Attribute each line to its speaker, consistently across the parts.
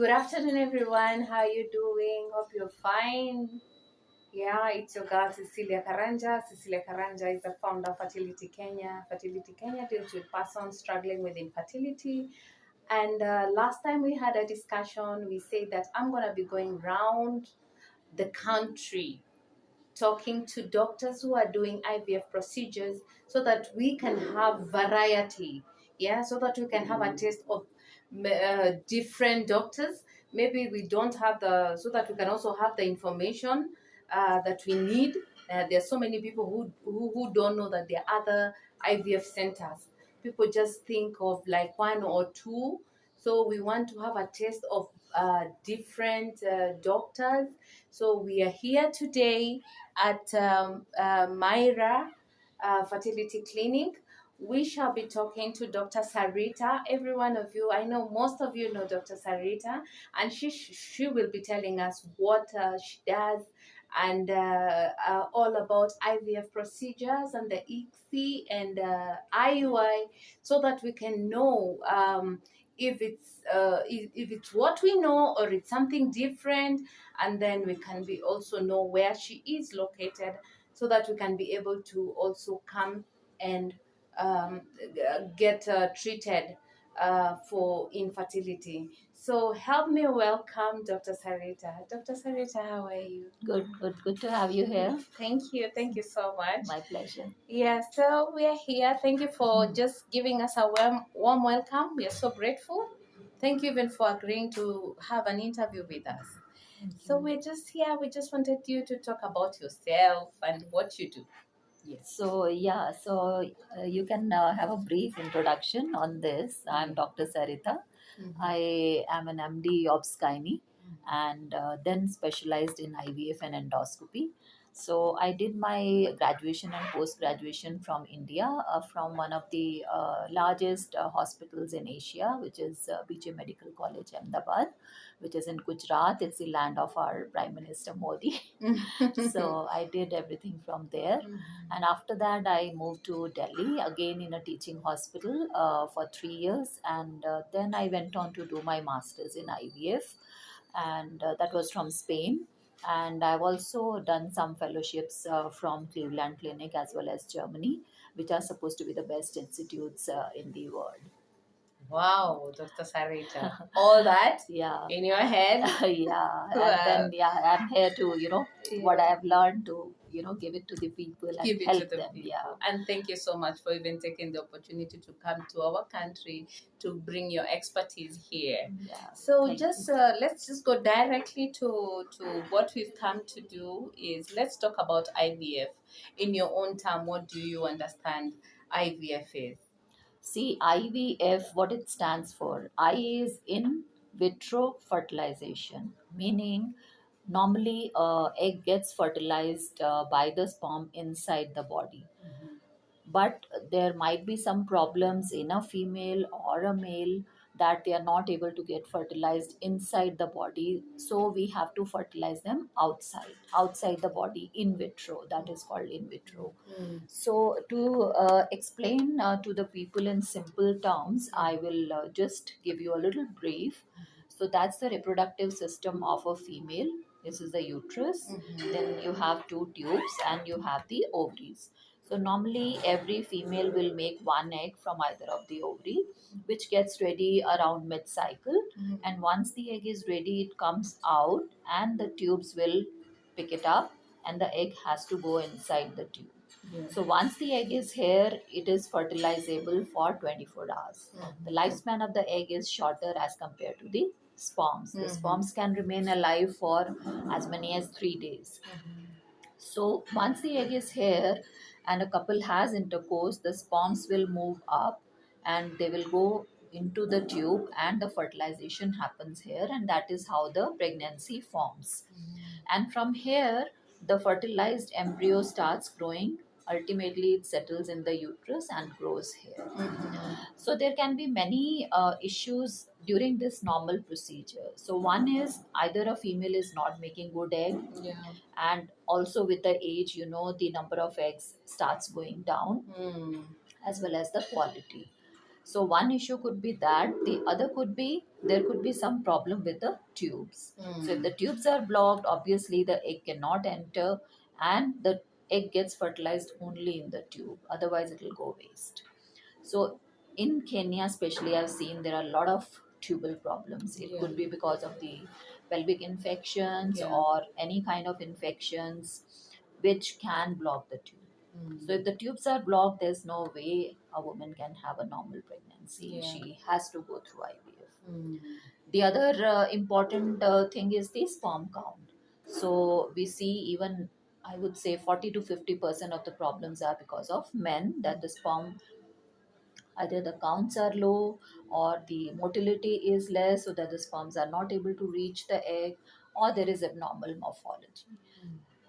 Speaker 1: Good afternoon, everyone. How you doing? Hope you're fine. Yeah, it's your girl Cecilia Karanja. Cecilia Karanja is the founder of Fertility Kenya. Fertility Kenya deals with persons struggling with infertility. And last time we had a discussion, we said that I'm gonna be going round the country talking to doctors who are doing IVF procedures so that we can have variety. Yeah, so that we can have a taste of different doctors. Maybe we don't have so that we can also have the information that we need. There are so many people who don't know that there are other IVF centers. People just think of like one or two. So we want to have a taste of different doctors. So we are here today at Myra Fertility Clinic. We shall be talking to Dr. Sarita. Every one of you, I know most of you know Dr. Sarita, and she will be telling us what she does and all about IVF procedures and the ICSI and IUI, so that we can know if it's what we know or it's something different, and then we can be also know where she is located, so that we can be able to also come and get treated for infertility. So help me welcome Dr. Sarita. Dr. Sarita, how are you?
Speaker 2: Good to have you here.
Speaker 1: Thank you so much.
Speaker 2: My pleasure.
Speaker 1: Yeah, so we are here. Thank you for just giving us a warm welcome. We are so grateful. Thank you even for agreeing to have an interview with us. So we're just here. We just wanted you to talk about yourself and what you do. Yes.
Speaker 2: So you can have a brief introduction on this. I'm Dr. Sarita. I am an MD Obs-Gynae and then specialized in IVF and endoscopy. So I did my graduation and post graduation from India, from one of the largest hospitals in Asia, which is BJ Medical College, Ahmedabad, which is in Gujarat. It's the land of our Prime Minister Modi. So I did everything from there. And after that, I moved to Delhi again in a teaching hospital for 3 years. And then I went on to do my master's in IVF, and that was from Spain. And I've also done some fellowships from Cleveland Clinic as well as Germany, which are supposed to be the best institutes in the world.
Speaker 1: Wow, Dr. Sarita. All that
Speaker 2: Yeah.
Speaker 1: in your head?
Speaker 2: Yeah.
Speaker 1: Wow.
Speaker 2: And then, I'm here to, what I have learned to, give it to the people and
Speaker 1: Give it
Speaker 2: help
Speaker 1: to the
Speaker 2: them.
Speaker 1: people.
Speaker 2: Yeah.
Speaker 1: And thank you so much for even taking the opportunity to come to our country to bring your expertise here.
Speaker 2: Yeah.
Speaker 1: So
Speaker 2: Thank
Speaker 1: just
Speaker 2: you.
Speaker 1: let's just go directly to what we've come to do is let's talk about IVF. In your own term, what do you understand IVF is?
Speaker 2: See, IVF, what it stands for, I is in vitro fertilization, meaning normally egg gets fertilized by the sperm inside the body. But there might be some problems in a female or a male that they are not able to get fertilized inside the body, so we have to fertilize them outside the body, in vitro. That is called in vitro. So to explain to the people in simple terms, I will just give you a little brief. So that's the reproductive system of a female. This is the uterus. Then you have two tubes and you have the ovaries. So normally every female will make one egg from either of the ovary, which gets ready around mid-cycle. And once the egg is ready, it comes out and the tubes will pick it up and the egg has to go inside the tube. So once the egg is here, it is fertilizable for 24 hours. The lifespan of the egg is shorter as compared to the sperms. The sperms can remain alive for as many as 3 days. So once the egg is here and a couple has intercourse, the sperms will move up and they will go into the tube and the fertilization happens here, and that is how the pregnancy forms. And from here, the fertilized embryo starts growing. Ultimately, it settles in the uterus and grows here. So there can be many issues during this normal procedure. So one is either a female is not making good egg, and also with the age, the number of eggs starts going down, as well as the quality. So one issue could be that, the other could be there could be some problem with the tubes. So if the tubes are blocked, obviously the egg cannot enter, and the egg gets fertilized only in the tube. Otherwise, it will go waste. So in Kenya, especially, I've seen there are a lot of tubal problems. It
Speaker 1: Yeah.
Speaker 2: could be because of the pelvic infections
Speaker 1: Yeah.
Speaker 2: or any kind of infections which can block the tube. So if the tubes are blocked, there's no way a woman can have a normal pregnancy.
Speaker 1: Yeah.
Speaker 2: She has to go through IVF.
Speaker 1: Mm.
Speaker 2: The other important thing is the sperm count. So we see, even I would say 40 to 50% of the problems are because of men, that the sperm, either the counts are low or the motility is less, so that the sperms are not able to reach the egg, or there is abnormal morphology.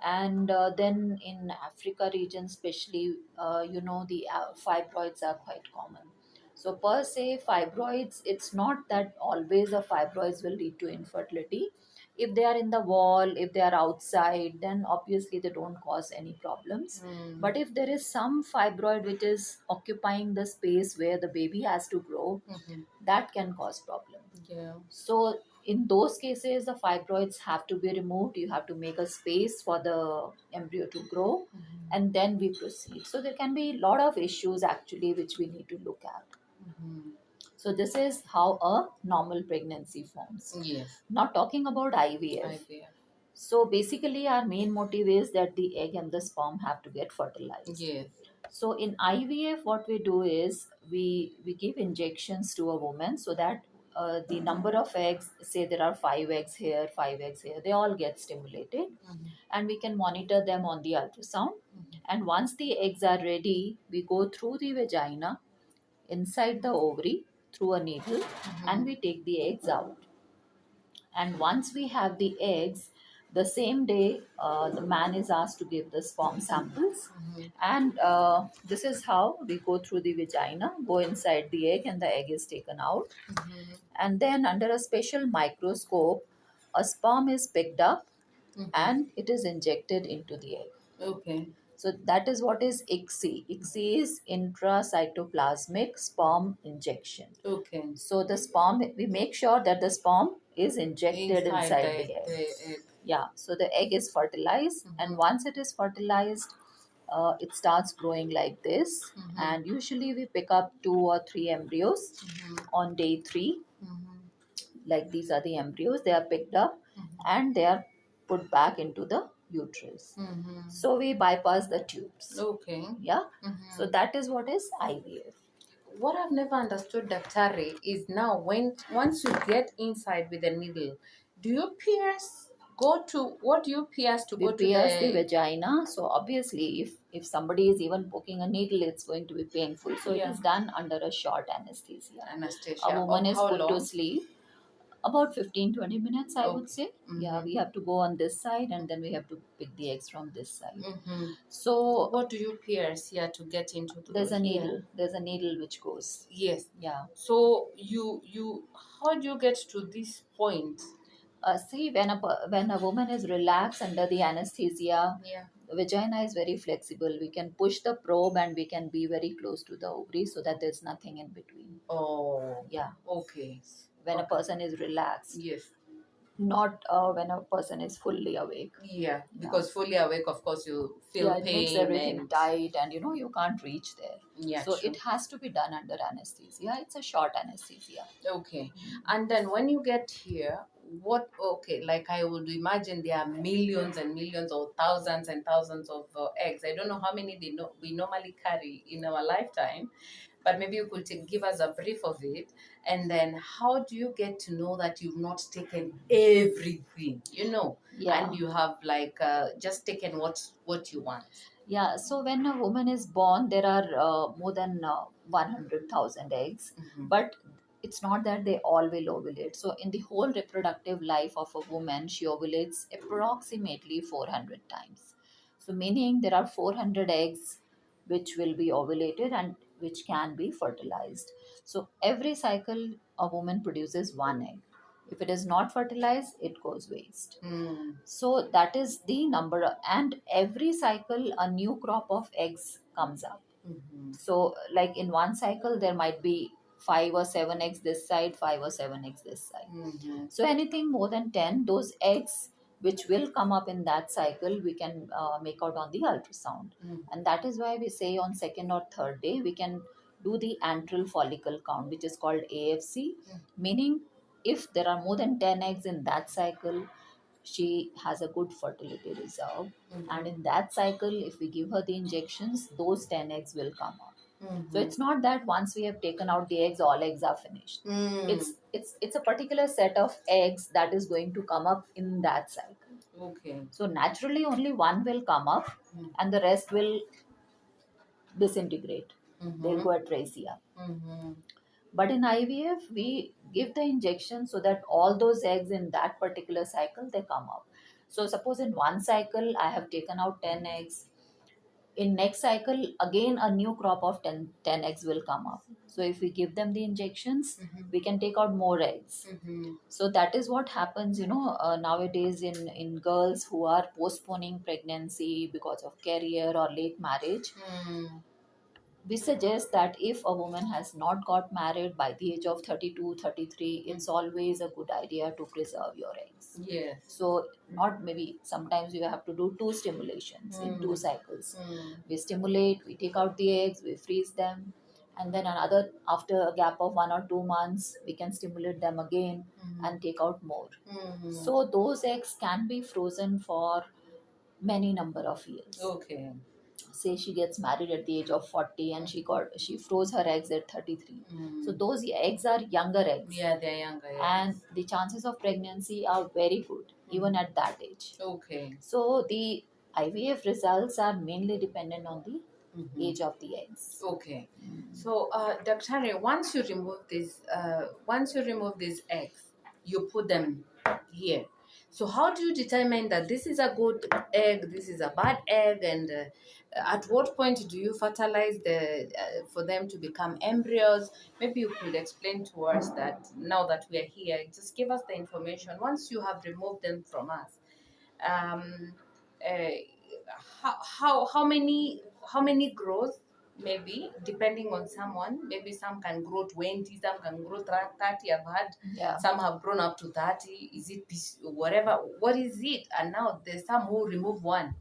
Speaker 2: And then in Africa region especially, the fibroids are quite common. So per se, fibroids, it's not that always a fibroids will lead to infertility. If they are in the wall, if they are outside, then obviously they don't cause any problems. But if there is some fibroid which is occupying the space where the baby has to grow, that can cause problem.
Speaker 1: Yeah.
Speaker 2: So in those cases, the fibroids have to be removed. You have to make a space for the embryo to grow, and then we proceed. So there can be a lot of issues actually which we need to look at. So this is how a normal pregnancy forms.
Speaker 1: Yes.
Speaker 2: Now talking about IVF. So basically our main motive is that the egg and the sperm have to get fertilized.
Speaker 1: Yes.
Speaker 2: So in IVF, what we do is we give injections to a woman, so that the number of eggs, say there are 5 eggs here, 5 eggs here, they all get stimulated, and we can monitor them on the ultrasound. And once the eggs are ready, we go through the vagina, inside the ovary, through a needle, and we take the eggs out. And once we have the eggs, the same day the man is asked to give the sperm samples. And this is how we go through the vagina, go inside the egg, and the egg is taken out. And then under a special microscope, a sperm is picked up and it is injected into the egg.
Speaker 1: Okay.
Speaker 2: So that is what is ICSI. ICSI is intracytoplasmic sperm injection.
Speaker 1: Okay.
Speaker 2: So the sperm, we make sure that the sperm is injected inside the egg.
Speaker 1: egg.
Speaker 2: Yeah. So the egg is fertilized, and once it is fertilized, it starts growing like this. And usually we pick up 2 or 3 embryos on day 3. Like these are the embryos. They are picked up and they are put back into the uterus. So we bypass the tubes.
Speaker 1: Okay.
Speaker 2: Yeah. So that is what is IVF.
Speaker 1: What I've never understood, Daktari, is now once you get inside with a needle, do you pierce? What do you pierce to
Speaker 2: We
Speaker 1: go to
Speaker 2: pierce the
Speaker 1: the
Speaker 2: vagina. So obviously, if somebody is even poking a needle, it's going to be painful. So
Speaker 1: Yeah.
Speaker 2: it is done under a short anesthesia.
Speaker 1: anesthesia?
Speaker 2: A woman
Speaker 1: Of
Speaker 2: is
Speaker 1: how
Speaker 2: put to
Speaker 1: long?
Speaker 2: sleep. About 15-20 minutes, I would
Speaker 1: Okay.
Speaker 2: say. Yeah, we have to go on this side, and then we have to pick the eggs from this side. So
Speaker 1: What do you pierce here to get into the
Speaker 2: there's a
Speaker 1: here?
Speaker 2: needle. There's a needle which goes.
Speaker 1: Yes.
Speaker 2: Yeah.
Speaker 1: So you how do you get to this point?
Speaker 2: See, when a woman is relaxed under the anesthesia,
Speaker 1: Yeah.
Speaker 2: the vagina is very flexible. We can push the probe and we can be very close to the ovary, so that there's nothing in between.
Speaker 1: Oh.
Speaker 2: Yeah.
Speaker 1: Okay.
Speaker 2: When a
Speaker 1: Okay.
Speaker 2: person is relaxed,
Speaker 1: Yes.
Speaker 2: not when a person is fully awake.
Speaker 1: Yeah. Because fully awake, of course, you feel
Speaker 2: Yeah, it
Speaker 1: pain
Speaker 2: makes everything
Speaker 1: and
Speaker 2: tight, and you can't reach there.
Speaker 1: yeah.
Speaker 2: So
Speaker 1: true.
Speaker 2: it has to be done under anesthesia. It's a short anesthesia.
Speaker 1: Okay. And then when you get here, like I would imagine there are millions and millions or thousands and thousands of eggs. I don't know how many we normally carry in our lifetime, but maybe you could give us a brief of it. And then how do you get to know that you've not taken everything,
Speaker 2: Yeah.
Speaker 1: and you have like just taken what you want?
Speaker 2: Yeah, so when a woman is born, there are more than 100,000 eggs, but it's not that they all will ovulate. So, in the whole reproductive life of a woman, she ovulates approximately 400 times. So, meaning there are 400 eggs which will be ovulated and which can be fertilized. So, every cycle, a woman produces 1 egg. If it is not fertilized, it goes waste. So that is the number, and every cycle a new crop of eggs comes up. So like in one cycle there might be 5 or 7 eggs this side, 5 or 7 eggs this side.
Speaker 1: Mm-hmm.
Speaker 2: So anything more than 10, those eggs which will come up in that cycle, we can make out on the ultrasound.
Speaker 1: Mm.
Speaker 2: And that is why we say on second or third day, we can do the antral follicle count, which is called AFC, meaning if there are more than 10 eggs in that cycle, she has a good fertility reserve. And in that cycle, if we give her the injections, those 10 eggs will come up. So it's not that once we have taken out the eggs, all eggs are finished. It's a particular set of eggs that is going to come up in that cycle.
Speaker 1: Okay.
Speaker 2: So naturally, only one will come up, and the rest will disintegrate. They'll go atresia. But in IVF, we give the injection so that all those eggs in that particular cycle they come up. So suppose in one cycle I have taken out 10 eggs. In next cycle again a new crop of 10 eggs will come up. So if we give them the injections, we can take out more eggs. So that is what happens, nowadays in girls who are postponing pregnancy because of career or late marriage. We suggest that if a woman has not got married by the age of 32, 33, it's always a good idea to preserve your eggs.
Speaker 1: Yes.
Speaker 2: So not maybe sometimes you have to do 2 stimulations in 2 cycles. We stimulate, we take out the eggs, we freeze them, and then another after a gap of 1 or 2 months we can stimulate them again and take out more. So those eggs can be frozen for many number of years.
Speaker 1: Okay.
Speaker 2: Say she gets married at the age of 40 and she froze her eggs at 33. So those eggs are younger eggs.
Speaker 1: Yeah, they're younger. Yes.
Speaker 2: And the chances of pregnancy are very good even at that age.
Speaker 1: Okay.
Speaker 2: So the IVF results are mainly dependent on the age of the eggs.
Speaker 1: Okay. So, Dr. Harry, once you remove these eggs, you put them here. So, how do you determine that this is a good egg, this is a bad egg, and at what point do you fertilize for them to become embryos? Maybe you could explain to us that now that we are here. Just give us the information once you have removed them from us. Um, uh, how many growth, maybe depending on someone, maybe some can grow 20, some can grow 30. I've had some have grown up to 30. Is it whatever, what is it? And now there's some who remove one.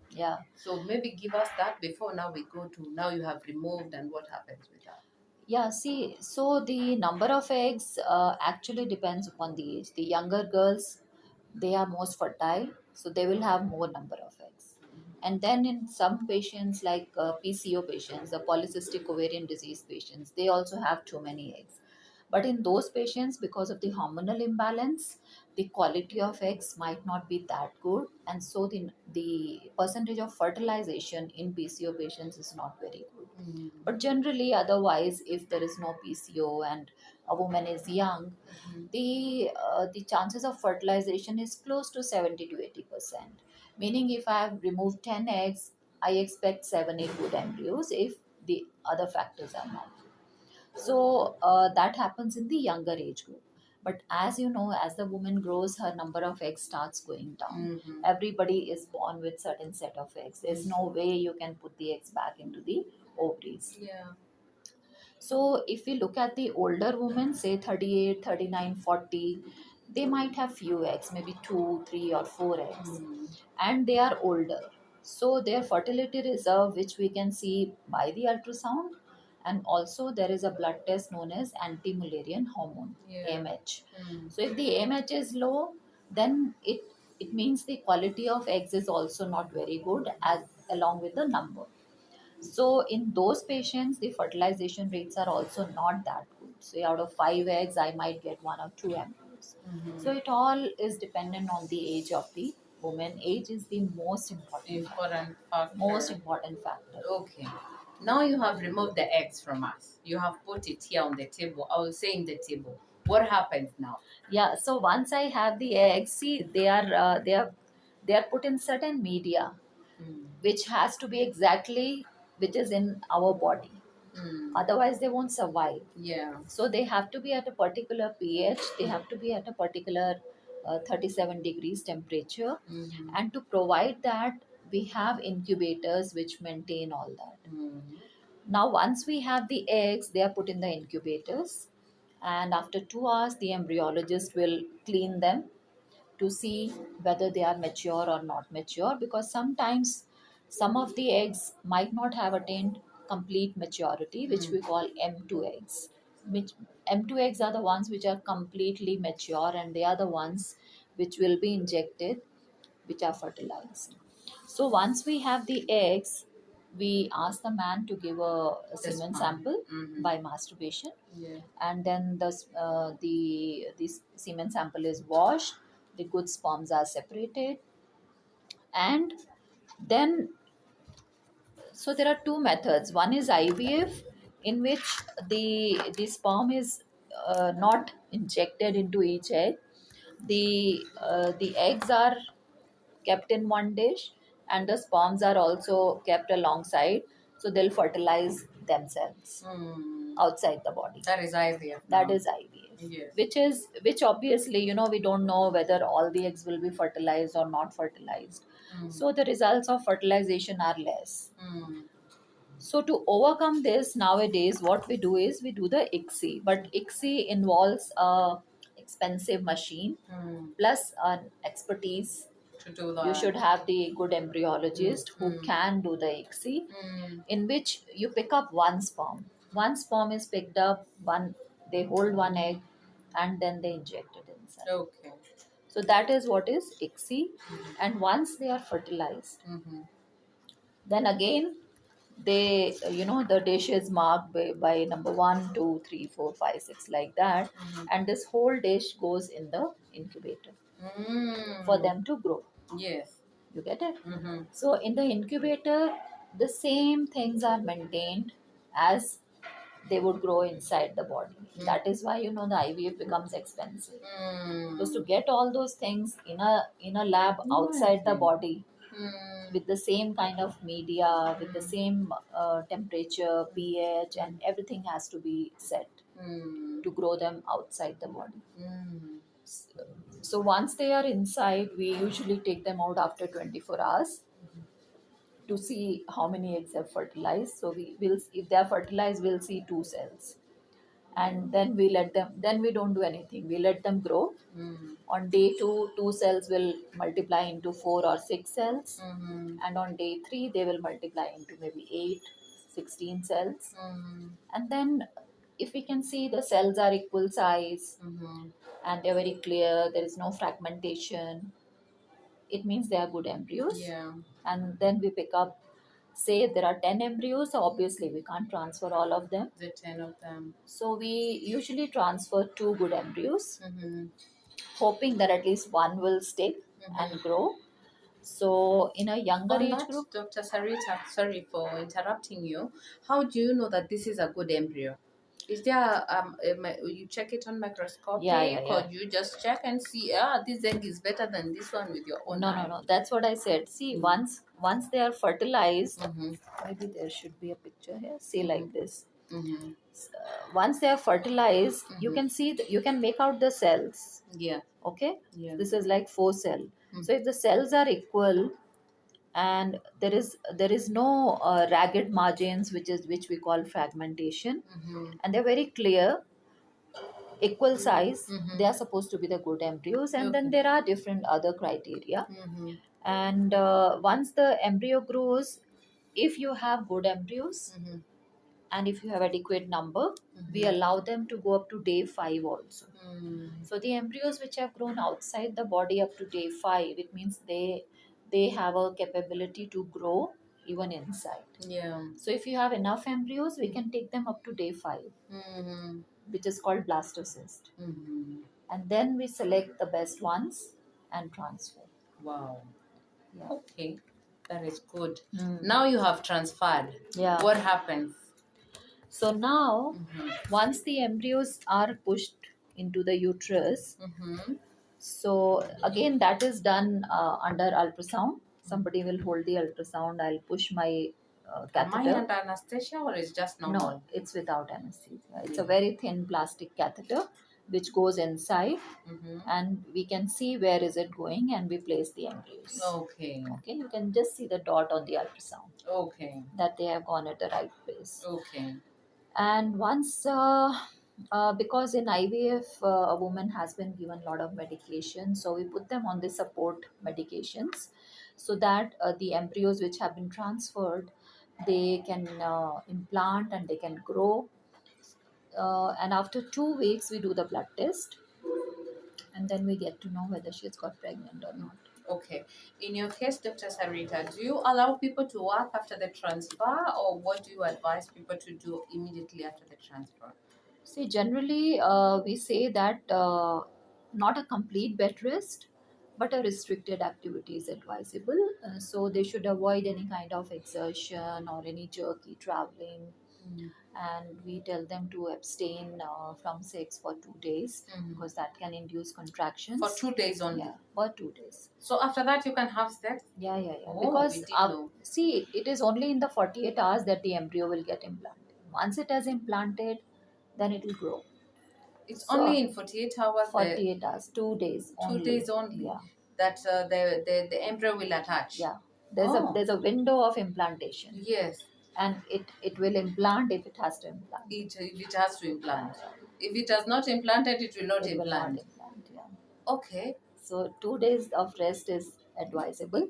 Speaker 1: So maybe give us that before now we go to now you have removed and what happens with that.
Speaker 2: See, so the number of eggs actually depends upon the age. The younger girls, they are most fertile, so they will have more number of eggs. And then in some patients like PCO patients, the polycystic ovarian disease patients, they also have too many eggs. But in those patients, because of the hormonal imbalance, the quality of eggs might not be that good, and so the percentage of fertilization in PCO patients is not very good. But generally, otherwise, if there is no PCO and a woman is young, the chances of fertilization is close to 70 to 80%. Meaning, if I have removed 10 eggs, I expect 7 8 good embryos if the other factors are not. So that happens in the younger age group. But as you know, as the woman grows, her number of eggs starts going down. Everybody is born with certain set of eggs. There's no way you can put the eggs back into the ovaries. So if we look at the older women, say 38, 39, 40, they might have few eggs, maybe 2, 3 or 4 eggs. And they are older. So their fertility reserve, which we can see by the ultrasound, and also there is a blood test known as anti-Mullerian hormone, AMH. So if the AMH is low, then it means the quality of eggs is also not very good as along with the number. So in those patients, the fertilization rates are also not that good. So out of 5 eggs, I might get 1 or 2 embryos. So it all is dependent on the age of the woman. Age is the most important
Speaker 1: factor.
Speaker 2: Most important factor.
Speaker 1: Okay. Now you have removed the eggs from us. You have put it here on the table. I will say in the table. What happens now?
Speaker 2: So once I have the eggs, see they are put in certain media, which has to be exactly which is in our body. Otherwise they won't survive. So they have to be at a particular pH, they have to be at a particular 37 degrees temperature. And to provide that, we have incubators which maintain all that. Now once we have the eggs, they are put in the incubators, and after 2 hours the embryologist will clean them to see whether they are mature or not mature, because sometimes some of the eggs might not have attained complete maturity, which we call M2 eggs. Which M2 eggs are the ones which are completely mature, and they are the ones which will be injected, which are fertilized. So once we have the eggs, we ask the man to give a
Speaker 1: The
Speaker 2: semen
Speaker 1: sperm.
Speaker 2: sample
Speaker 1: Mhm.
Speaker 2: by masturbation,
Speaker 1: Yeah.
Speaker 2: and then the semen sample is washed, the good sperms are separated, and then, so there are two methods. One is IVF, in which the sperm is not injected into each egg. The eggs are kept in one dish, and the sperms are also kept alongside, so they'll fertilize themselves outside the body.
Speaker 1: That is IVF.
Speaker 2: That
Speaker 1: now.
Speaker 2: is IVF.
Speaker 1: Yes.
Speaker 2: Which obviously, we don't know whether all the eggs will be fertilized or not fertilized. So the results of fertilization are less. So to overcome this, nowadays what we do is we do the ICSI, but ICSI involves a expensive machine plus an expertise.
Speaker 1: To do
Speaker 2: You
Speaker 1: that.
Speaker 2: should have the good embryologist who can do the ICSI, in which you pick up one sperm. One sperm is picked up, they hold one egg, and then they inject it inside.
Speaker 1: Okay.
Speaker 2: So that is what is ICSI. And once they are fertilized, then again the dish is marked by number 1, 2, 3, 4, 5, 6, like that, and this whole dish goes in the incubator for them to grow.
Speaker 1: Yes.
Speaker 2: You get it? So in the incubator, the same things are maintained as they would grow inside the body. That is why the IVF becomes expensive, because to get all those things in a lab outside the body, with the same kind of media, with the same temperature, pH, and everything has to be set to grow them outside the body. So once they are inside, we usually take them out after 24 hours to see how many eggs have fertilized. So we will, if they are fertilized, we'll see 2 cells, and then we don't do anything. We let them grow. On day 2, 2 cells will multiply into 4 or 6 cells, and on day 3 they will multiply into maybe 8, 16 cells. And then if we can see the cells are equal size and they're very clear, there is no fragmentation, it means they are good embryos.
Speaker 1: Yeah.
Speaker 2: And then we pick up, say there are 10 embryos, so obviously we can't transfer all of them.
Speaker 1: The 10 of them.
Speaker 2: So we usually transfer 2 good embryos, hoping that at least one will stick and grow. So in a younger
Speaker 1: On
Speaker 2: age
Speaker 1: that,
Speaker 2: group,
Speaker 1: Dr. Sarita, sorry for interrupting you. How do you know that this is a good embryo? Is there you check it on microscope,
Speaker 2: Yeah.
Speaker 1: or you just check and see, this egg is better than this one with your own eye?
Speaker 2: no, that's what I said. See, once they are fertilized, maybe there should be a picture here. See, like this. Once they are fertilized, you can see you can make out the cells.
Speaker 1: Yeah.
Speaker 2: Okay.
Speaker 1: Yeah.
Speaker 2: This is like 4 cell. So if the cells are equal and there is no ragged margins, which we call fragmentation, and they're very clear, equal size, they are supposed to be the good embryos. And then there are different other criteria. And once the embryo grows, if you have good embryos and if you have adequate number, we allow them to go up to day 5 also. So the embryos which have grown outside the body up to day 5, it means they have a capability to grow even inside.
Speaker 1: Yeah.
Speaker 2: So if you have enough embryos, we can take them up to day 5, which is called blastocyst. And then we select the best ones and transfer.
Speaker 1: Wow.
Speaker 2: Yeah.
Speaker 1: Okay. That is good. Now you have transferred.
Speaker 2: Yeah.
Speaker 1: What happens?
Speaker 2: So now, once the embryos are pushed into the uterus, so again that is done under ultrasound. Somebody will hold the ultrasound. I'll push my
Speaker 1: Am I
Speaker 2: catheter.
Speaker 1: under anesthesia or is just normal?
Speaker 2: No, it's without anesthesia. It's a very thin plastic catheter which goes inside, and we can see where is it going, and we place the embryos.
Speaker 1: Okay.
Speaker 2: Okay, you can just see the dot on the ultrasound
Speaker 1: Okay.
Speaker 2: that they have gone at the right place.
Speaker 1: Okay.
Speaker 2: And once Because in IVF, a woman has been given a lot of medication, so we put them on the support medications so that the embryos which have been transferred, they can implant and they can grow. And after 2 weeks, we do the blood test, and then we get to know whether she's got pregnant or not.
Speaker 1: Okay. In your case, Dr. Sarita, do you allow people to work after the transfer, or what do you advise people to do immediately after the transfer?
Speaker 2: See, generally, we say that not a complete bed rest, but a restricted activity is advisable. So they should avoid any kind of exertion or any jerky traveling.
Speaker 1: Mm.
Speaker 2: And we tell them to abstain from sex for 2 days
Speaker 1: Mhm.
Speaker 2: because that can induce contractions.
Speaker 1: For 2 days only.
Speaker 2: Yeah, for 2 days.
Speaker 1: So after that, you can have sex?
Speaker 2: Yeah.
Speaker 1: Oh,
Speaker 2: Because
Speaker 1: we didn't know.
Speaker 2: see, it is only in the 48 hours that the embryo will get implanted. Once it has implanted, then it will grow.
Speaker 1: It's
Speaker 2: So
Speaker 1: only in 48 hours,
Speaker 2: 48 hours, 2 days only.
Speaker 1: 2 days only,
Speaker 2: Yeah,
Speaker 1: that the embryo will attach.
Speaker 2: yeah. There's a window of implantation,
Speaker 1: Yes,
Speaker 2: and it will implant if it has to implant.
Speaker 1: it has to implant. If it has not implanted, it will not
Speaker 2: It will not
Speaker 1: implant.
Speaker 2: implant. Yeah.
Speaker 1: Okay.
Speaker 2: So 2 days of rest is advisable,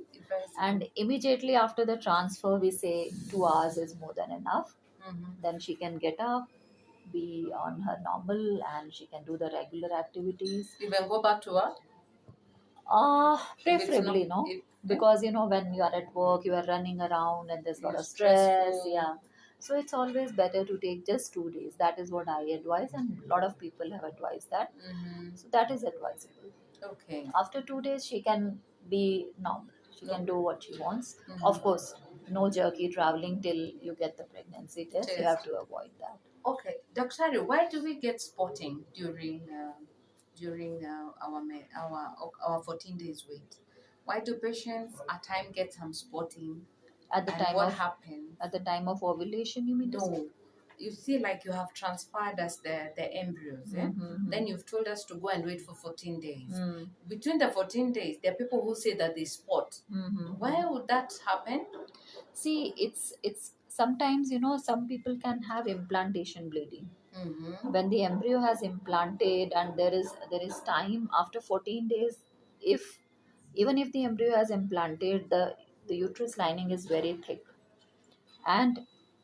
Speaker 2: and immediately after the transfer, we say 2 hours is more than enough.
Speaker 1: Mhm.
Speaker 2: Then she can get up, be on her normal, and she can do the regular activities.
Speaker 1: You can go back to work.
Speaker 2: Preferably
Speaker 1: not-
Speaker 2: no,
Speaker 1: if-
Speaker 2: because when you are at work, you are running around and there's a lot
Speaker 1: You're
Speaker 2: of stress.
Speaker 1: stressful.
Speaker 2: Yeah, so it's always better to take just 2 days. That is what I advise, and a lot of people have advised that.
Speaker 1: Mhm.
Speaker 2: So that is advisable.
Speaker 1: Okay.
Speaker 2: After 2 days, she can be normal. She can do what she wants.
Speaker 1: Mhm.
Speaker 2: Of course, no jerky traveling till you get the pregnancy test. You have
Speaker 1: Test.
Speaker 2: to avoid that.
Speaker 1: Okay, Dr. Ari, why do we get spotting during our 14 days wait? Why do patients at time get some spotting?
Speaker 2: At the
Speaker 1: And
Speaker 2: time
Speaker 1: what
Speaker 2: of
Speaker 1: happens?
Speaker 2: at the time of ovulation, you mean to say?
Speaker 1: No, you see, like you have transferred us the embryos,
Speaker 2: Mhm.
Speaker 1: then you've told us to go and wait for 14 days.
Speaker 2: Mm.
Speaker 1: Between the 14 days, there are people who say that they spot.
Speaker 2: Mhm.
Speaker 1: Why would that happen?
Speaker 2: See, it's sometimes some people can have implantation bleeding.
Speaker 1: Mm-hmm.
Speaker 2: When the embryo has implanted and there is time after 14 days, if even if the embryo has implanted, the uterus lining is very thick, and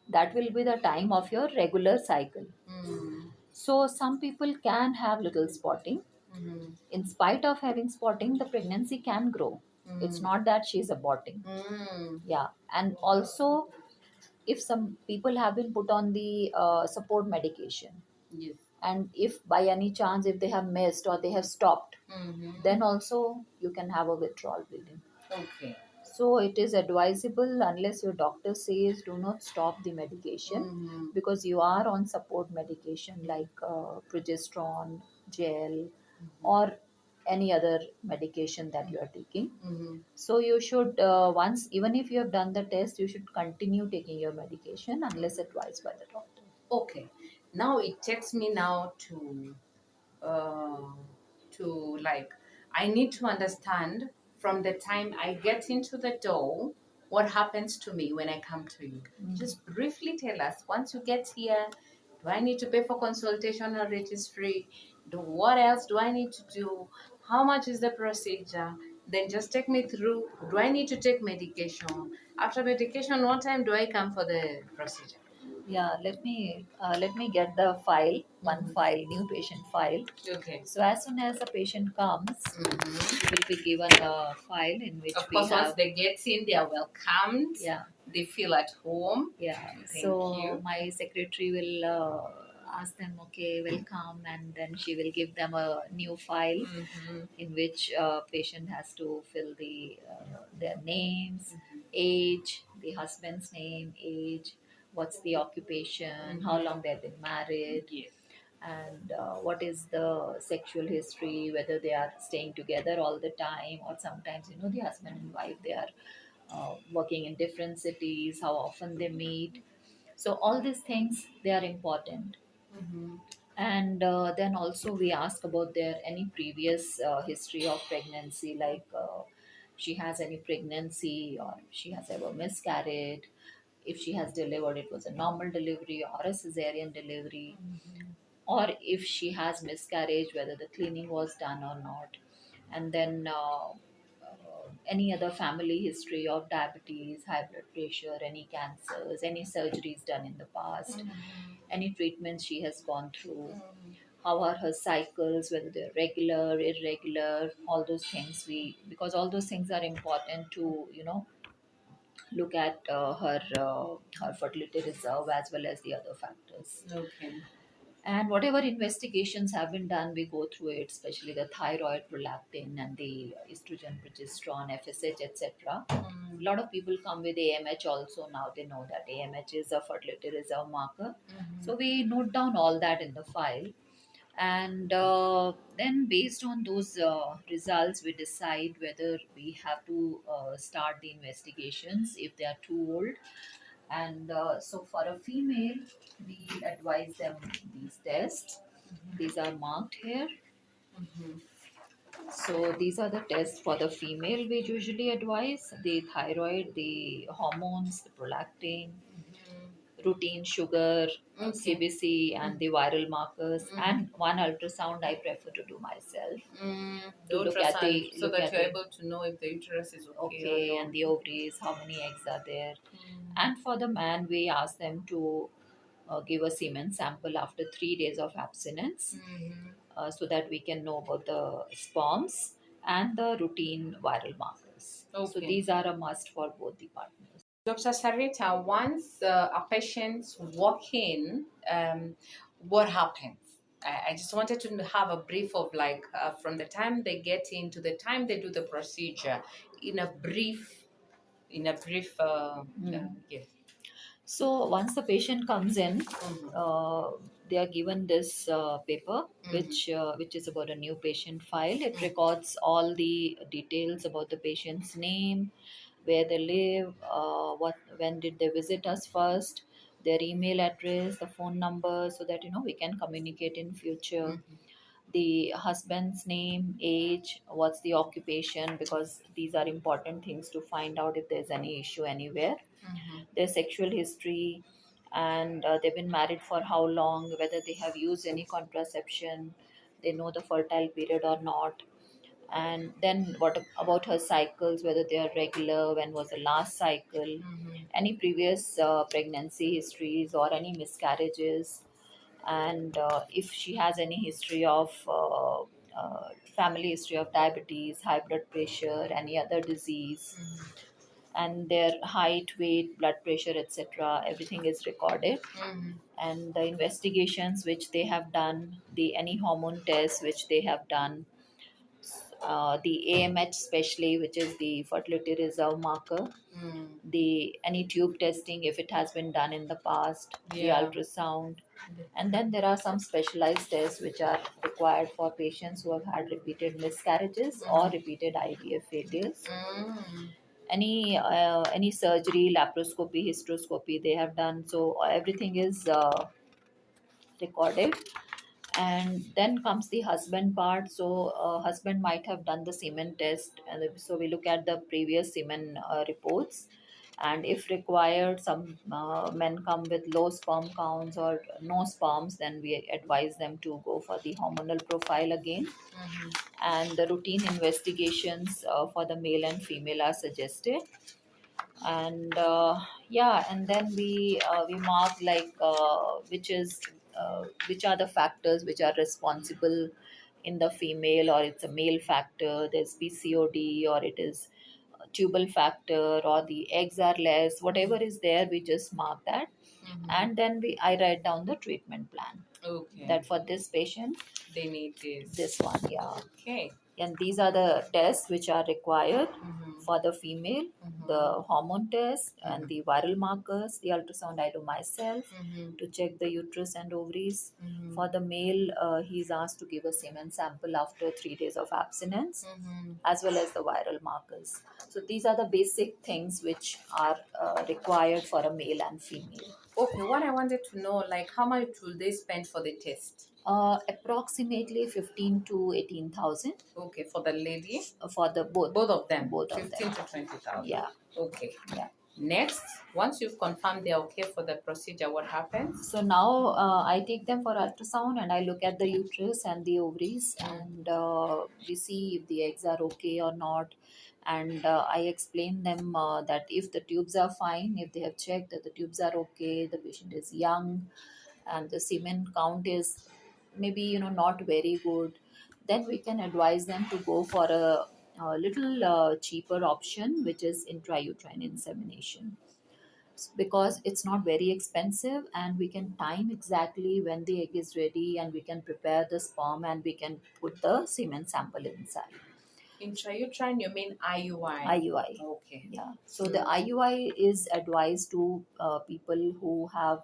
Speaker 2: that will be the time of your regular cycle.
Speaker 1: Mm-hmm.
Speaker 2: So some people can have little spotting.
Speaker 1: Mm-hmm.
Speaker 2: In spite of having spotting, the pregnancy can grow. It's not that she's aborting.
Speaker 1: Mm-hmm.
Speaker 2: Yeah, and also if some people have been put on the support medication,
Speaker 1: Yes.
Speaker 2: and if by any chance if they have missed or they have stopped,
Speaker 1: Mm-hmm.
Speaker 2: then also you can have a withdrawal bleeding.
Speaker 1: Okay.
Speaker 2: So it is advisable, unless your doctor says do not stop the medication,
Speaker 1: Mm-hmm.
Speaker 2: because you are on support medication like progesterone gel or any other medication that you are taking.
Speaker 1: Mm-hmm.
Speaker 2: So you should, once, even if you have done the test, you should continue taking your medication unless advised by the doctor.
Speaker 1: Okay. Now it takes me now uh, to like I need to understand from the time I get into the door what happens to me when I come to you. Just briefly tell us, once you get here, do I need to pay for consultation or it is free? What else do I need to do? How much is the procedure? Then just take me through. Do I need to take medication? After medication, what time do I come for the procedure?
Speaker 2: Yeah, let me get the file, one file, new patient file.
Speaker 1: Okay.
Speaker 2: So as soon as a patient comes,
Speaker 1: Mm-hmm.
Speaker 2: you will be given a file in which
Speaker 1: Of
Speaker 2: we
Speaker 1: course, once
Speaker 2: have.
Speaker 1: they get in, they are welcomed.
Speaker 2: Yeah,
Speaker 1: They feel at home.
Speaker 2: yeah.
Speaker 1: Thank
Speaker 2: So
Speaker 1: you.
Speaker 2: my secretary will ask them, okay, welcome, and then she will give them a new file
Speaker 1: Mm-hmm.
Speaker 2: in which patient has to fill their names, age, the husband's name, age, what's the occupation, how long they've been married,
Speaker 1: Yes.
Speaker 2: and what is the sexual history, whether they are staying together all the time, or sometimes the husband and wife, they are working in different cities, how often they meet. So all these things, they are important.
Speaker 1: Mm-hmm.
Speaker 2: And then also we ask about their any previous history of pregnancy, like she has any pregnancy, or she has ever miscarried, if she has delivered, it was a normal delivery or a cesarean delivery. or if she has miscarriage, whether the cleaning was done or not. And then any other family history of diabetes, high blood pressure, any cancers, any surgeries done in the past, any treatments she has gone through, how are her cycles, whether they're regular, irregular, all those things. We, because all those things are important to, you know, look at her fertility reserve as well as the other factors.
Speaker 1: Okay.
Speaker 2: And whatever investigations have been done, we go through it, especially the thyroid, prolactin, and the estrogen, progesterone, FSH, etc. A lot of people come with AMH also. Now they know that AMH is a fertility reserve marker. So we note down all that in the file. And then, based on those results, we decide whether we have to start the investigations if they are too old. And so, for a female, we advise them these tests. These are marked here. So these are the tests for the female we usually advise: the thyroid, the hormones, the prolactin, routine sugar,
Speaker 1: Okay.
Speaker 2: CBC, and the viral markers, and one ultrasound I prefer to do myself
Speaker 1: The
Speaker 2: to look at
Speaker 1: ultrasound,
Speaker 2: the
Speaker 1: so that you're able to know if the uterus is okay or
Speaker 2: okay,
Speaker 1: not.
Speaker 2: and the ovaries, how many eggs are there. And for the man, we ask them to give a semen sample after 3 days of abstinence, so that we can know about the sperms and the routine viral markers. So
Speaker 1: Okay.
Speaker 2: these are a must for both the partners.
Speaker 1: Dr. Sarita, once a patient walk in, what happens? I just wanted to have a brief of like from the time they get in to the time they do the procedure, in a brief, yes.
Speaker 2: So once the patient comes in,
Speaker 1: Mhm.
Speaker 2: they are given this paper, which is about a new patient file. It records all the details about the patient's name, where they live, what when did they visit us first, their email address, the phone number, so that you know we can communicate in future. The husband's name, age, what's the occupation, because these are important things to find out if there's any issue anywhere. Their sexual history, and they've been married for how long, whether they have used any contraception, they know the fertile period or not. And then what about her cycles, whether they are regular, when was the last cycle, any previous pregnancy histories or any miscarriages, and if she has any history of family history of diabetes, high blood pressure, any other disease, and their height, weight, blood pressure, etc. Everything is recorded, and the investigations which they have done, the any hormone tests which they have done, the AMH especially, which is the fertility reserve marker, the any tube testing if it has been done in the past, the ultrasound, and then there are some specialized tests which are required for patients who have had repeated miscarriages or repeated IVF failures. Any surgery, laparoscopy, hysteroscopy they have done. So everything is recorded. And then comes the husband part. So husband might have done the semen test, and so we look at the previous semen reports, and if required, some men come with low sperm counts or no sperms, then we advise them to go for the hormonal profile again. And the routine investigations for the male and female are suggested. And yeah, and then we mark like which are the factors which are responsible in the female, or it's a male factor, there's PCOD, or it is a tubal factor, or the eggs are less, whatever is there, we just mark that. And then I write down the treatment plan,
Speaker 1: Okay.
Speaker 2: that for this patient
Speaker 1: They need
Speaker 2: this one, yeah.
Speaker 1: Okay.
Speaker 2: And these are the tests which are required for the female: the hormone test and the viral markers. The ultrasound I do myself to check the uterus and ovaries. For the male, he's asked to give a semen sample after 3 days of abstinence, as well as the viral markers. So these are the basic things which are required for a male and female.
Speaker 1: Okay, what I wanted to know, like, how much will they spend for the test?
Speaker 2: Approximately 15 to 18,000.
Speaker 1: Okay, for the lady?
Speaker 2: For the both
Speaker 1: Both of them?
Speaker 2: both of
Speaker 1: 15
Speaker 2: them.
Speaker 1: to 20,000.
Speaker 2: Yeah.
Speaker 1: Okay.
Speaker 2: Yeah.
Speaker 1: Next, once you've confirmed they're okay for the procedure, what happens?
Speaker 2: So now I take them for ultrasound and I look at the uterus and the ovaries,
Speaker 1: Mm.
Speaker 2: and we see if the eggs are okay or not. And I explain them that if the tubes are fine, if they have checked that the tubes are okay, the patient is young, and the semen count is maybe not very good, then we can advise them to go for a little cheaper option, which is intrauterine insemination, because it's not very expensive and we can time exactly when the egg is ready, and we can prepare the sperm and we can put the semen sample inside.
Speaker 1: Intrauterine, you mean IUI?
Speaker 2: IUI.
Speaker 1: Okay.
Speaker 2: Yeah. So the IUI is advised to people who are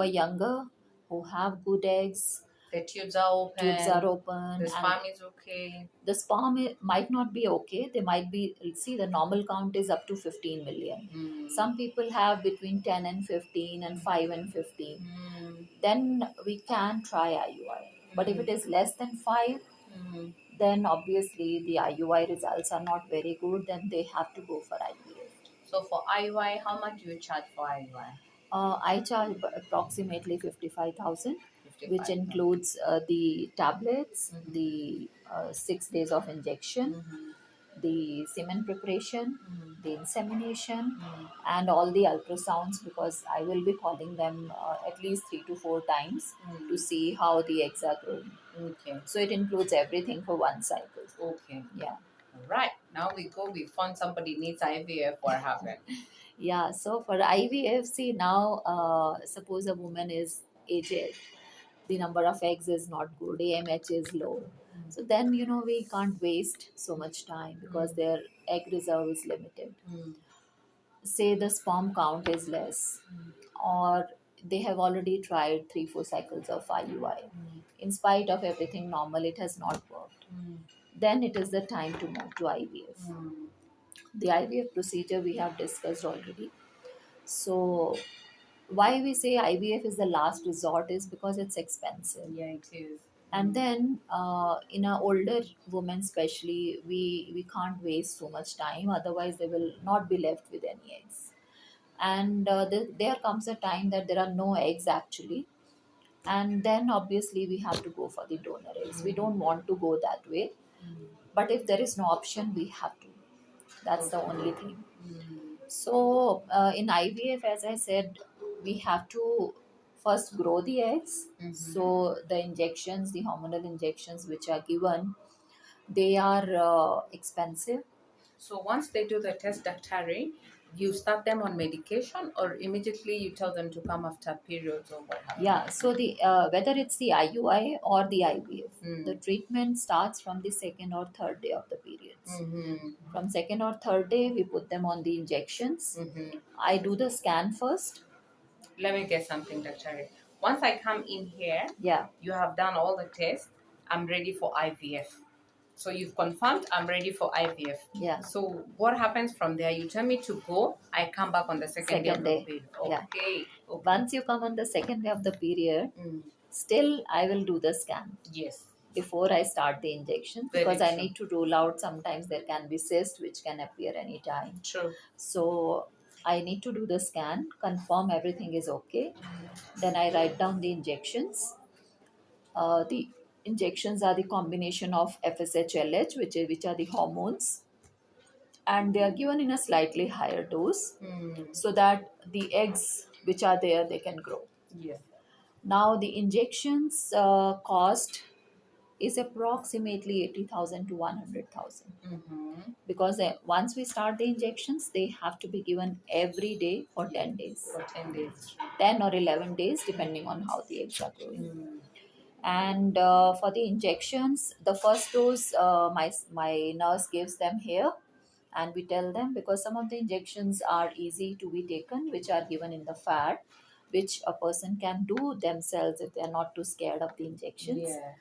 Speaker 2: younger, who have good eggs,
Speaker 1: The tubes are open.
Speaker 2: tubes are open,
Speaker 1: The
Speaker 2: and
Speaker 1: sperm is okay.
Speaker 2: the sperm might not be okay. They might be, see, the normal count is up to 15 million.
Speaker 1: Mm.
Speaker 2: Some people have between 10 and 15 and 5 and 15.
Speaker 1: Mm.
Speaker 2: Then we can try IUI. But if it is less than 5,
Speaker 1: Mm.
Speaker 2: then obviously the IUI results are not very good. Then they have to go for IVF.
Speaker 1: So for IUI, how much do you charge for IUI?
Speaker 2: I charge approximately 55,000, which
Speaker 1: 55.
Speaker 2: includes the tablets,
Speaker 1: Mhm.
Speaker 2: the 6 days of injection,
Speaker 1: Mhm.
Speaker 2: the semen preparation,
Speaker 1: Mhm.
Speaker 2: the insemination,
Speaker 1: Mhm.
Speaker 2: and all the ultrasounds, because I will be calling them at least 3 to 4 times to see how the eggs are growing.
Speaker 1: Okay.
Speaker 2: So it includes everything for one cycle.
Speaker 1: Okay.
Speaker 2: Yeah.
Speaker 1: All right. Now we found somebody needs IVF. What happened?
Speaker 2: Yeah. So for IVF, see now, suppose a woman is aged, the number of eggs is not good, AMH is low. So then, we can't waste so much time because their egg reserve is limited.
Speaker 1: Mm.
Speaker 2: Say the sperm count is less, or they have already tried 3 4 cycles of IUI. In spite of everything normal, it has not worked.
Speaker 1: Mm.
Speaker 2: Then it is the time to move to IVF.
Speaker 1: Mm.
Speaker 2: The IVF procedure we have discussed already. So why we say IVF is the last resort is because it's expensive.
Speaker 1: Yeah, it is.
Speaker 2: And then in a older woman especially, we can't waste so much time, otherwise they will not be left with any eggs. And there comes a time that there are no eggs actually, and then obviously we have to go for the donor eggs. We don't want to go that way, but if there is no option, we have to. That's the only thing.
Speaker 1: Mm.
Speaker 2: So in IVF, as I said, we have to first grow the eggs.
Speaker 1: Mhm.
Speaker 2: So the injections, the hormonal injections which are given, they are expensive.
Speaker 1: So once they do the test, Daktari, you start them on medication or immediately you tell them to come after periods or what happens?
Speaker 2: Yeah. So the whether it's the IUI or the IVF, the treatment starts from the second or third day of the periods.
Speaker 1: Mm-hmm.
Speaker 2: From second or third day, we put them on the injections.
Speaker 1: Mm-hmm.
Speaker 2: I do the scan first.
Speaker 1: Let me get something, Daktari. Once I come in here,
Speaker 2: Yeah.
Speaker 1: you have done all the tests. I'm ready for IVF. So you've confirmed I'm ready for IVF.
Speaker 2: Yeah.
Speaker 1: So what happens from there? You tell me to go. I come back on the second day of
Speaker 2: Second
Speaker 1: the
Speaker 2: day.
Speaker 1: period.
Speaker 2: Yeah.
Speaker 1: Okay. Okay.
Speaker 2: Once you come on the second day of the period,
Speaker 1: Mm.
Speaker 2: still I will do the scan
Speaker 1: Yes.
Speaker 2: before I start the injection,
Speaker 1: Very
Speaker 2: because I
Speaker 1: true.
Speaker 2: need to rule out sometimes there can be cyst which can appear anytime.
Speaker 1: True.
Speaker 2: So I need to do the scan, confirm everything is okay. Then I write down the injections. The injections are the combination of FSH, LH, which are the hormones, and they are given in a slightly higher dose
Speaker 1: Mm.
Speaker 2: so that the eggs which are there, they can grow.
Speaker 1: Yes.
Speaker 2: Now the injections cost is approximately 80,000 to 100,000,
Speaker 1: Mm-hmm.
Speaker 2: because once we start the injections, they have to be given every day for 10 days,
Speaker 1: For 10 days.
Speaker 2: 10 or 11 days depending on how the eggs are growing.
Speaker 1: Mm.
Speaker 2: And for the injections, the first dose, my nurse gives them here, and we tell them, because some of the injections are easy to be taken, which are given in the fat, which a person can do themselves if they are not too scared of the injections.
Speaker 1: Yeah.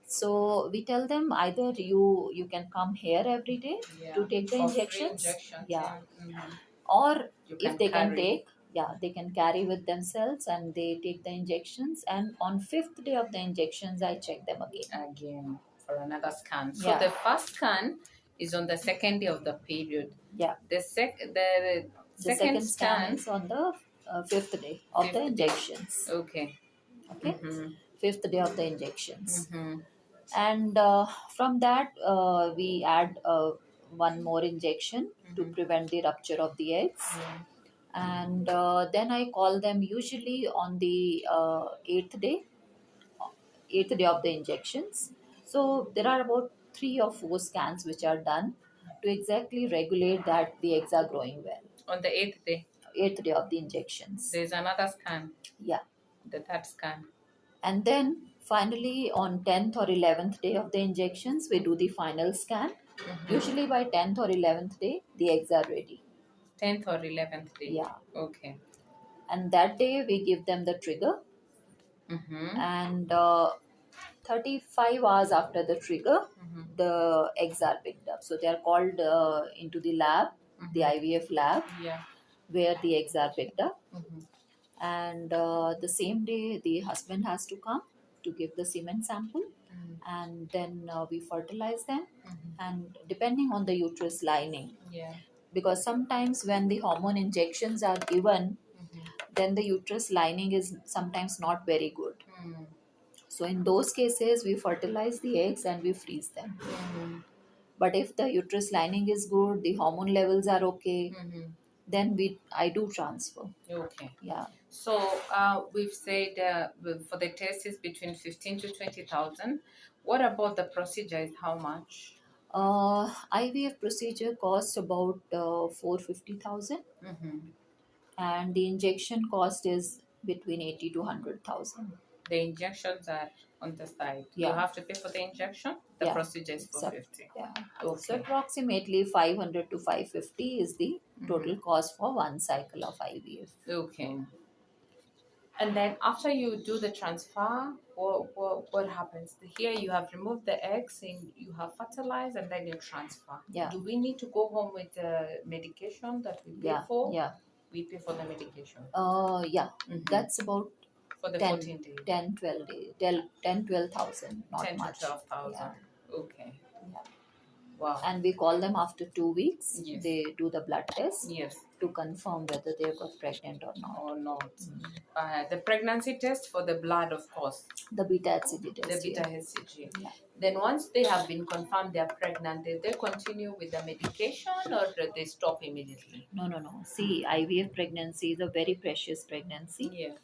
Speaker 2: So we tell them either you can come here every day
Speaker 1: Yeah.
Speaker 2: to take the
Speaker 1: For free
Speaker 2: injections.
Speaker 1: injections.
Speaker 2: Yeah.
Speaker 1: Mhm.
Speaker 2: Or
Speaker 1: You
Speaker 2: if
Speaker 1: can
Speaker 2: they can
Speaker 1: carry.
Speaker 2: take, yeah, they can carry with themselves and they take the injections, and on fifth day of the injections I check them
Speaker 1: Again for another scan. So
Speaker 2: Yeah.
Speaker 1: the first scan is on the second day of the period.
Speaker 2: Yeah.
Speaker 1: The
Speaker 2: The
Speaker 1: Second
Speaker 2: second scan
Speaker 1: scan,
Speaker 2: is on the fifth day of the
Speaker 1: fifth day.
Speaker 2: injections.
Speaker 1: Okay.
Speaker 2: Okay,
Speaker 1: Mm-hmm.
Speaker 2: fifth day of the injections,
Speaker 1: Mm-hmm.
Speaker 2: and from that we add one more injection to
Speaker 1: Mm-hmm.
Speaker 2: prevent the rupture of the eggs,
Speaker 1: Yeah.
Speaker 2: and then I call them usually on the eighth day of the injections. So there are about 3 or 4 scans which are done to exactly regulate that the eggs are growing well.
Speaker 1: On the eighth day,
Speaker 2: Eighth day of the injections.
Speaker 1: there's another scan,
Speaker 2: Yeah.
Speaker 1: the third scan.
Speaker 2: And then finally on 10th or 11th day of the injections, we do the final scan.
Speaker 1: Mm-hmm.
Speaker 2: Usually by 10th or 11th day, the eggs are ready.
Speaker 1: 10th or 11th day.
Speaker 2: Yeah.
Speaker 1: Okay.
Speaker 2: And that day we give them the trigger,
Speaker 1: Mm-hmm.
Speaker 2: and 35 hours after the trigger,
Speaker 1: Mm-hmm.
Speaker 2: the eggs are picked up. So they are called into the lab, the IVF lab,
Speaker 1: Yeah.
Speaker 2: where the eggs are picked up.
Speaker 1: Mm-hmm.
Speaker 2: And the same day, the husband has to come to give the semen sample, and then we fertilize them. And depending on the uterus lining,
Speaker 1: Yeah.
Speaker 2: because sometimes when the hormone injections are given, then the uterus lining is sometimes not very good.
Speaker 1: Mm.
Speaker 2: So in those cases, we fertilize the eggs and we freeze them.
Speaker 1: Mm-hmm.
Speaker 2: But if the uterus lining is good, the hormone levels are okay,
Speaker 1: Mm-hmm.
Speaker 2: then I do transfer.
Speaker 1: Okay.
Speaker 2: Yeah.
Speaker 1: So we've said for the test is between 15 to 20,000. What about the procedure? Is how much?
Speaker 2: IVF procedure costs about 450,000,
Speaker 1: Mm-hmm.
Speaker 2: and the injection cost is between 80 to 100,000.
Speaker 1: The injections are on the side. You
Speaker 2: Yeah.
Speaker 1: have to pay for the injection. The
Speaker 2: Yeah.
Speaker 1: procedure is
Speaker 2: So,
Speaker 1: 450.
Speaker 2: yeah. So
Speaker 1: Okay.
Speaker 2: approximately 500 to 550 is the total cost for one cycle of IVF.
Speaker 1: Okay. And then after you do the transfer, what happens? Here you have removed the eggs and you have fertilized and then you transfer.
Speaker 2: Yeah.
Speaker 1: Do we need to go home with the medication that we pay
Speaker 2: Yeah.
Speaker 1: for?
Speaker 2: Yeah.
Speaker 1: We pay for the medication.
Speaker 2: Yeah.
Speaker 1: Mhm.
Speaker 2: That's about
Speaker 1: For the
Speaker 2: 10,
Speaker 1: 14 days.
Speaker 2: 10, 12 days. 10, 12,000, not
Speaker 1: 10
Speaker 2: much.
Speaker 1: to 12,000.
Speaker 2: Yeah.
Speaker 1: Okay.
Speaker 2: Yeah.
Speaker 1: Wow.
Speaker 2: And we call them after 2 weeks.
Speaker 1: Yes.
Speaker 2: They do the blood test
Speaker 1: Yes.
Speaker 2: to confirm whether they got pregnant or not.
Speaker 1: Or not. The pregnancy test for the blood, of course.
Speaker 2: The beta HCG
Speaker 1: The
Speaker 2: test.
Speaker 1: beta
Speaker 2: Yeah.
Speaker 1: HCG.
Speaker 2: Yeah.
Speaker 1: Then once they have been confirmed they are pregnant, they continue with the medication or they stop immediately?
Speaker 2: No, no, no. See, IVF pregnancy is a very precious pregnancy.
Speaker 1: Yeah.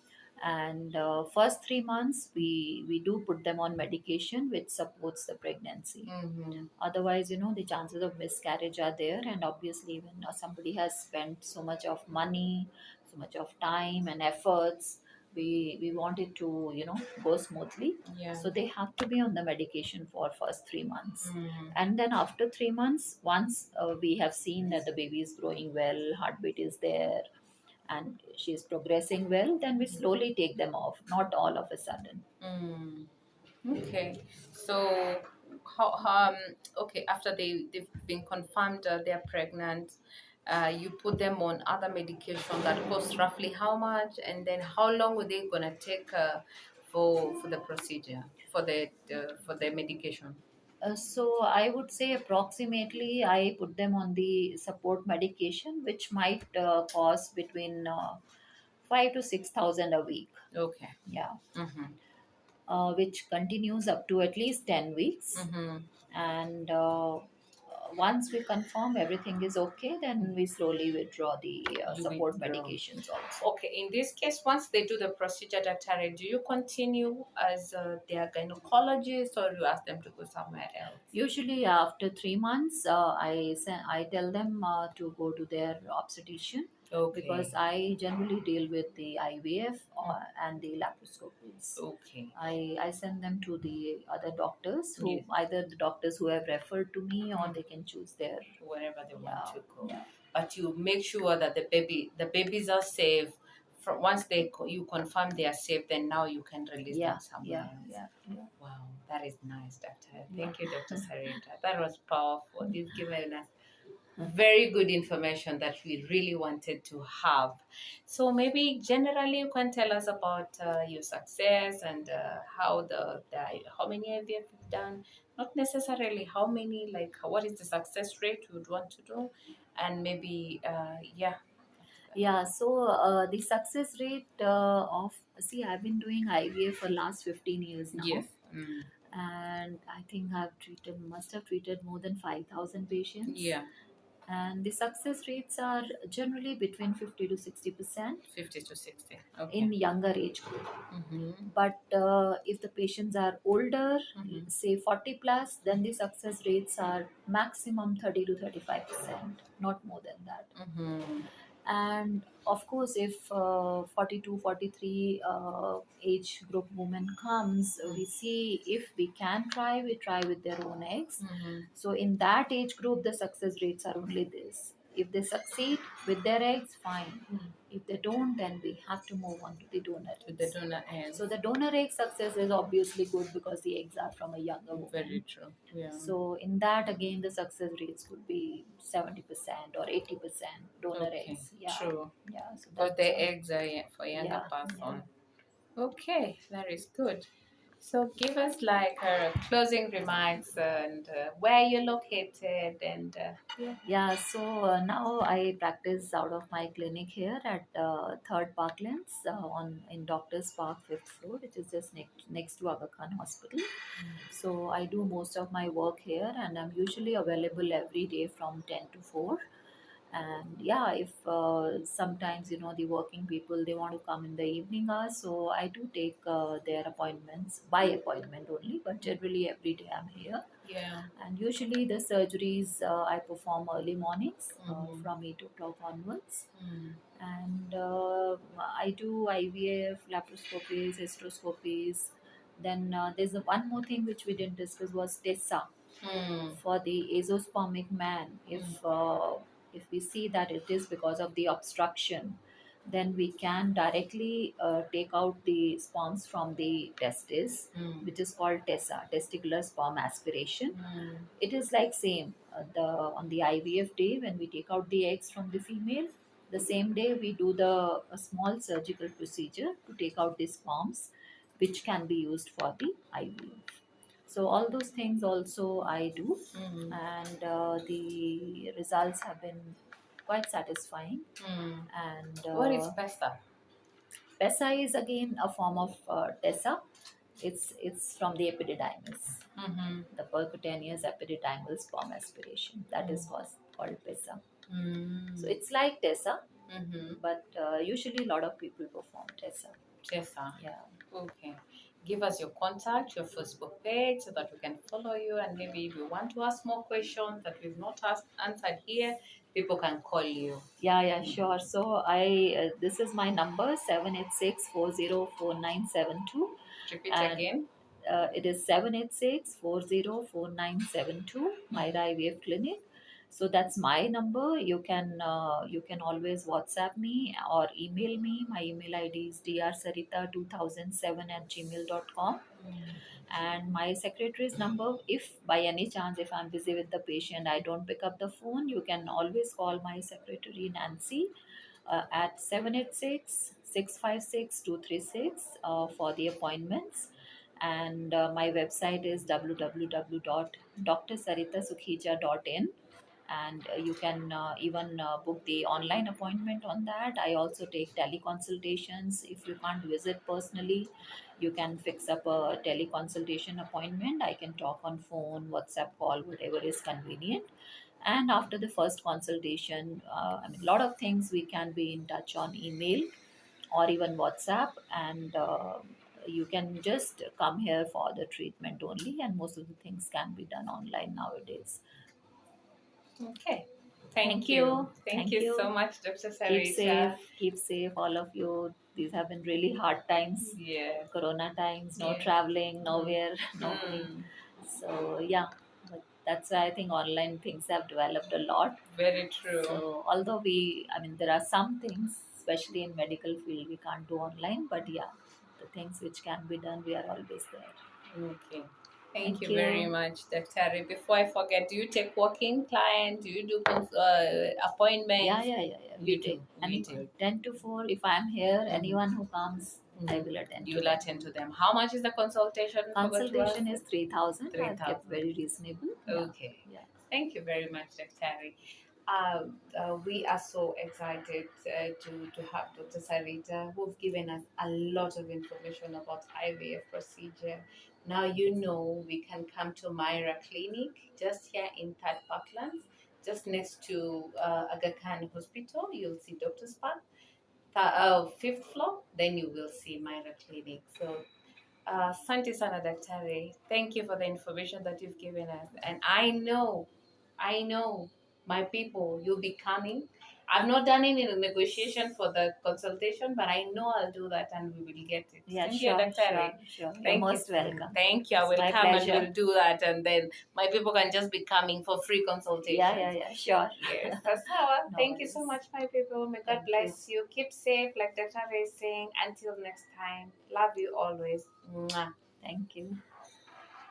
Speaker 2: And first 3 months, we do put them on medication which supports the pregnancy.
Speaker 1: Mm-hmm.
Speaker 2: Otherwise, the chances of miscarriage are there. And obviously, when somebody has spent so much of money, so much of time and efforts, we want it to go smoothly.
Speaker 1: Yeah.
Speaker 2: So they have to be on the medication for first 3 months.
Speaker 1: Mm-hmm.
Speaker 2: And then after 3 months, once we have seen that the baby is growing well, heartbeat is there, and she is progressing well, then we slowly take them off, not all of a sudden.
Speaker 1: Mm. Okay. So how okay, after they've been confirmed they're pregnant, you put them on other medication that costs roughly how much, and then how long are they gonna take for the procedure for the medication?
Speaker 2: So I would say approximately I put them on the support medication, which might cost between 5 to 6,000 a week.
Speaker 1: Okay.
Speaker 2: Yeah.
Speaker 1: Mm-hmm.
Speaker 2: Which continues up to at least 10 weeks.
Speaker 1: Mm-hmm.
Speaker 2: And once we confirm everything is okay, then we slowly withdraw the
Speaker 1: You
Speaker 2: support
Speaker 1: withdraw.
Speaker 2: medications also.
Speaker 1: Okay, in this case, once they do the procedure, Dr. Ray, do you continue as their gynecologist or you ask them to go somewhere else?
Speaker 2: Usually after 3 months, I tell them to go to their obstetrician,
Speaker 1: Okay.
Speaker 2: because I generally deal with the IVF and the laparoscopies.
Speaker 1: Okay.
Speaker 2: I send them to the other doctors who
Speaker 1: Yes.
Speaker 2: either the doctors who have referred to me, or they can choose their.
Speaker 1: Wherever they want to go.
Speaker 2: Yeah.
Speaker 1: But you make sure that the babies are safe. Once you confirm they are safe, then now you can release
Speaker 2: Yeah,
Speaker 1: them somewhere
Speaker 2: yeah,
Speaker 1: else.
Speaker 2: yeah.
Speaker 1: Wow, that is nice, Doctor. Thank you, Dr. Sarita. That was powerful. You've given us very good information that we really wanted to have. So maybe generally you can tell us about your success and how many IVF you've done. Not necessarily how many, like what is the success rate you would want to do, and maybe yeah,
Speaker 2: Yeah, so the success rate of, see, I've been doing IVF for last 15 years
Speaker 1: Yes.
Speaker 2: now, and I think must have treated more than 5,000 patients.
Speaker 1: Yeah.
Speaker 2: And the success rates are generally between 50 to 60%
Speaker 1: 50 to 60.
Speaker 2: in
Speaker 1: Okay.
Speaker 2: younger age group.
Speaker 1: Mm-hmm.
Speaker 2: But if the patients are older,
Speaker 1: Mm-hmm.
Speaker 2: say 40 plus, then the success rates are maximum 30 to 35%, not more than that.
Speaker 1: Mm-hmm.
Speaker 2: And of course, if 42 43 age group woman comes, we see if we can try, we try with their own eggs.
Speaker 1: Mm-hmm.
Speaker 2: So in that age group, the success rates are only this. If they succeed with their eggs, fine. If they don't, then we have to move on to the donor
Speaker 1: To the
Speaker 2: eggs.
Speaker 1: donor eggs.
Speaker 2: So the donor egg success is obviously good because the eggs are from a younger
Speaker 1: Very
Speaker 2: woman.
Speaker 1: true. Yeah.
Speaker 2: So in that, again, the success rates could be 70% or 80% donor
Speaker 1: Okay.
Speaker 2: eggs. Yeah,
Speaker 1: True.
Speaker 2: yeah. So
Speaker 1: Because
Speaker 2: that's
Speaker 1: the eggs are for younger
Speaker 2: yeah,
Speaker 1: person. Okay, that is good. So give us like closing remarks and where you're located and yeah.
Speaker 2: yeah. So now I practice out of my clinic here at Third Parklands on in Doctors Park, 5th floor, which is just next to Aga Khan Hospital. So I do most of my work here, and I'm usually available every day from 10 to 4. And yeah, if sometimes the working people, they want to come in the evening hours, so I do take their appointments by appointment only, but generally every day I'm here.
Speaker 1: Yeah.
Speaker 2: And usually the surgeries I perform early mornings
Speaker 1: Mm-hmm.
Speaker 2: from 8 o'clock onwards.
Speaker 1: Mm.
Speaker 2: And I do IVF, laparoscopies, hysteroscopies. Then there's one more thing which we didn't discuss was TESA
Speaker 1: Mm.
Speaker 2: for the azoospermic man. If we see that it is because of the obstruction, then we can directly take out the sperms from the testis,
Speaker 1: Mm.
Speaker 2: which is called TESA, testicular sperm aspiration.
Speaker 1: Mm.
Speaker 2: It is like same the on the IVF day when we take out the eggs from the female. The same day we do the a small surgical procedure to take out the sperms, which can be used for the IVF. So all those things also I do,
Speaker 1: Mm.
Speaker 2: and the results have been quite satisfying.
Speaker 1: Mm.
Speaker 2: And
Speaker 1: What is PESA?
Speaker 2: PESA is again a form of TESA. It's from the epididymis,
Speaker 1: Mm-hmm.
Speaker 2: the percutaneous epididymal sperm aspiration. That is called PESA.
Speaker 1: Mm.
Speaker 2: So it's like TESA,
Speaker 1: Mm-hmm.
Speaker 2: but usually a lot of people perform TESA.
Speaker 1: Tessa.
Speaker 2: Yeah.
Speaker 1: Okay. Give us your contact, your Facebook page, so that we can follow you. And maybe if you want to ask more questions that we've not answered here, people can call you.
Speaker 2: Yeah, sure. So this is my number 786-404972,
Speaker 1: Repeat
Speaker 2: and
Speaker 1: again.
Speaker 2: it is 786-404972. Myra IVF Clinic. So that's my number. You can always WhatsApp me or email me. My email ID is drsarita2007@gmail.com. And my secretary's number, if by any chance if I'm busy with the patient I don't pick up the phone, you can always call my secretary Nancy at 786-656-236 for the appointments. And my website is www.drsaritasukheja.in, and you can even book the online appointment on that. I also take teleconsultations. If you can't visit personally, you can fix up a teleconsultation appointment. I can talk on phone, WhatsApp call, whatever is convenient. And after the first consultation, a lot of things we can be in touch on email or even WhatsApp, and you can just come here for the treatment only, and most of the things can be done online nowadays.
Speaker 1: Okay.
Speaker 2: Thank
Speaker 1: Thank you.
Speaker 2: you.
Speaker 1: Thank
Speaker 2: Thank
Speaker 1: you
Speaker 2: you.
Speaker 1: so much, Dr.
Speaker 2: Keep
Speaker 1: Sarita.
Speaker 2: safe. Keep safe, all of you. These have been really hard times.
Speaker 1: Yeah.
Speaker 2: Corona times, no
Speaker 1: Yeah.
Speaker 2: traveling, nowhere, nobody.
Speaker 1: Mm.
Speaker 2: So, yeah, but that's why I think online things have developed a lot.
Speaker 1: Very true.
Speaker 2: So, although there are some things, especially in medical field, we can't do online, but yeah, the things which can be done, we are always there.
Speaker 1: Okay. Thank
Speaker 2: Thank
Speaker 1: you very
Speaker 2: you.
Speaker 1: much, Dr. Before I forget, do you take walk-in clients? Do you do appointments?
Speaker 2: Yeah.
Speaker 1: You
Speaker 2: We
Speaker 1: do.
Speaker 2: take
Speaker 1: We
Speaker 2: anyone.
Speaker 1: do.
Speaker 2: 10 to 4. If I'm here,
Speaker 1: Mhm.
Speaker 2: anyone who comes, I
Speaker 1: Mhm.
Speaker 2: will attend
Speaker 1: You
Speaker 2: to
Speaker 1: will
Speaker 2: them.
Speaker 1: attend to them. How much is the consultation? Forgot to ask.
Speaker 2: Consultation is 3,000. I've kept
Speaker 1: 3,000.
Speaker 2: very reasonable. Yeah.
Speaker 1: Okay.
Speaker 2: Yeah.
Speaker 1: Thank you very much, Dr. We are so excited to have Dr. Sarita, who've given us a lot of information about IVF procedure. Now you know we can come to Myra Clinic, just here in Third Parklands, just next to Aga Khan Hospital. You'll see Dr. Spark. Fifth floor, then you will see Myra Clinic. So asante sana daktari. Thank you for the information that you've given us. And I know my people, you'll be coming. I've not done any negotiation for the consultation, but I know I'll do that and we will get it.
Speaker 2: Yeah,
Speaker 1: Thank you,
Speaker 2: sure,
Speaker 1: daktari.
Speaker 2: sure. You're
Speaker 1: Thank you.
Speaker 2: most welcome.
Speaker 1: Thank you. I
Speaker 2: It's
Speaker 1: will
Speaker 2: my
Speaker 1: come and
Speaker 2: pleasure.
Speaker 1: we'll do that, and then my people can just be coming for free consultation.
Speaker 2: Yeah, sure.
Speaker 1: Yes, that's how.
Speaker 2: No
Speaker 1: Thank you so
Speaker 2: worries.
Speaker 1: much, my people. May God
Speaker 2: Thank you.
Speaker 1: bless you. Keep safe, like Dr. Ray is saying. Until next time, love you always. Mwah.
Speaker 2: Thank you.